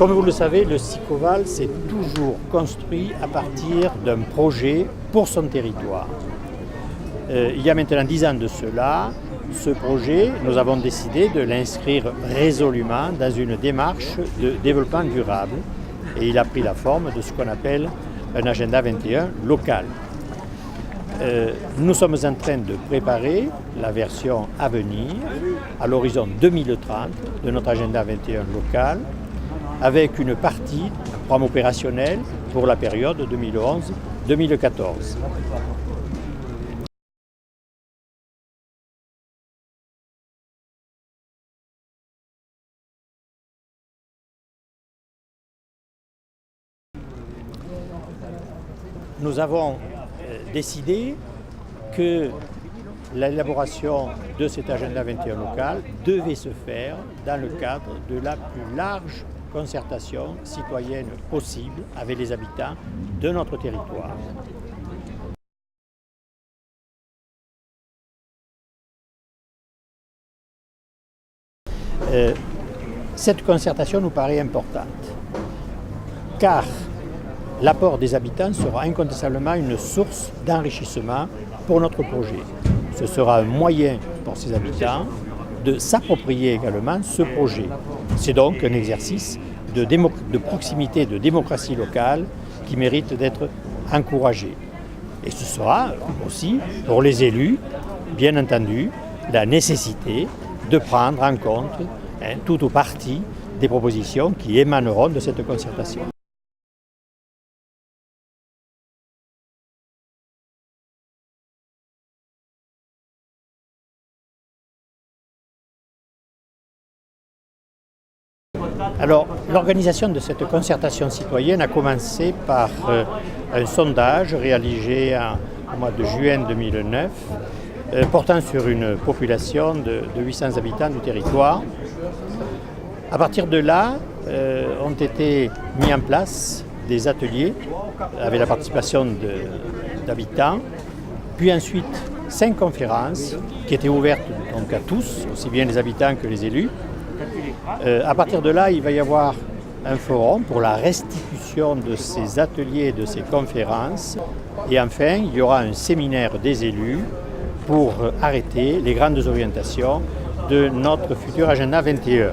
Comme vous le savez, le Sicoval s'est toujours construit à partir d'un projet pour son territoire. Il y a maintenant 10 ans de cela, ce projet, nous avons décidé de l'inscrire résolument dans une démarche de développement durable. Et il a pris la forme de ce qu'on appelle un agenda 21 local. Nous sommes en train de préparer la version à venir, à l'horizon 2030, de notre agenda 21 local, avec une partie, un programme opérationnel pour la période 2011-2014. Nous avons décidé que l'élaboration de cet agenda 21 local devait se faire dans le cadre de la plus large concertation citoyenne possible avec les habitants de notre territoire. Cette concertation nous paraît importante, car l'apport des habitants sera incontestablement une source d'enrichissement pour notre projet. Ce sera un moyen pour ces habitants de s'approprier également ce projet. C'est donc un exercice de proximité, de démocratie locale qui mérite d'être encouragé. Et ce sera aussi pour les élus, bien entendu, la nécessité de prendre en compte tout ou partie des propositions qui émaneront de cette concertation. Alors, l'organisation de cette concertation citoyenne a commencé par un sondage réalisé au mois de juin 2009, portant sur une population de 800 habitants du territoire. À partir de là, ont été mis en place des ateliers avec la participation d'habitants, puis ensuite 5 conférences qui étaient ouvertes donc à tous, aussi bien les habitants que les élus. À partir de là, il va y avoir un forum pour la restitution de ces ateliers et de ces conférences. Et enfin, il y aura un séminaire des élus pour arrêter les grandes orientations de notre futur agenda 21.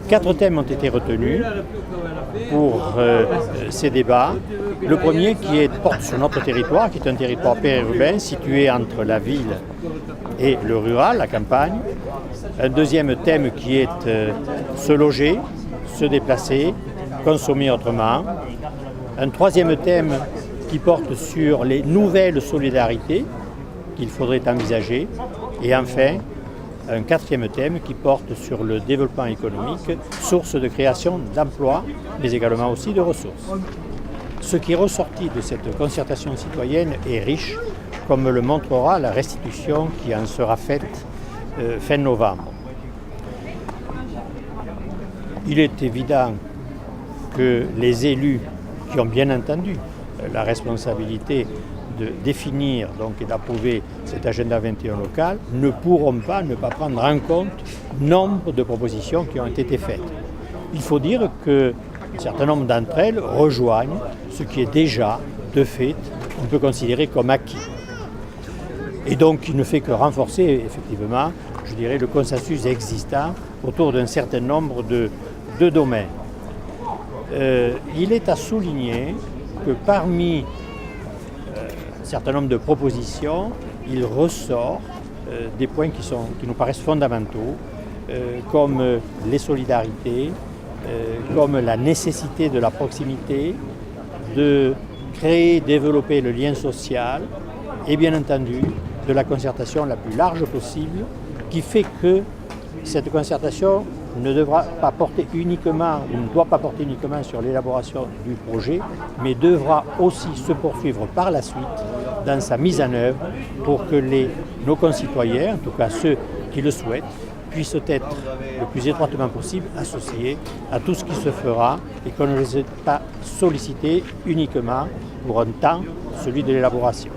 4 thèmes ont été retenus pour ces débats. Le premier qui porte sur notre territoire, qui est un territoire périurbain situé entre la ville et le rural, la campagne. Un deuxième thème qui est se loger, se déplacer, consommer autrement. Un troisième thème qui porte sur les nouvelles solidarités qu'il faudrait envisager. Et enfin, un 4e thème qui porte sur le développement économique, source de création d'emplois, mais également aussi de ressources. Ce qui est ressorti de cette concertation citoyenne est riche, comme le montrera la restitution qui en sera faite fin novembre. Il est évident que les élus qui ont bien entendu la responsabilité de définir et d'approuver cet agenda 21 local ne pourront pas ne pas prendre en compte nombre de propositions qui ont été faites. Il faut dire qu'un certain nombre d'entre elles rejoignent ce qui est déjà, de fait, on peut considérer comme acquis. Et donc, il ne fait que renforcer, effectivement, je dirais, le consensus existant autour d'un certain nombre de domaines. Il est à souligner que parmi un certain nombre de propositions, il ressort des points qui nous paraissent fondamentaux, comme les solidarités, comme la nécessité de la proximité, de créer, développer le lien social et bien entendu de la concertation la plus large possible, qui fait que cette concertation ne devra pas porter uniquement, ou ne doit pas porter uniquement sur l'élaboration du projet, mais devra aussi se poursuivre par la suite dans sa mise en œuvre pour que nos concitoyens, en tout cas ceux qui le souhaitent, puissent être le plus étroitement possible associés à tout ce qui se fera et qu'on ne les ait pas sollicités uniquement pour un temps, celui de l'élaboration.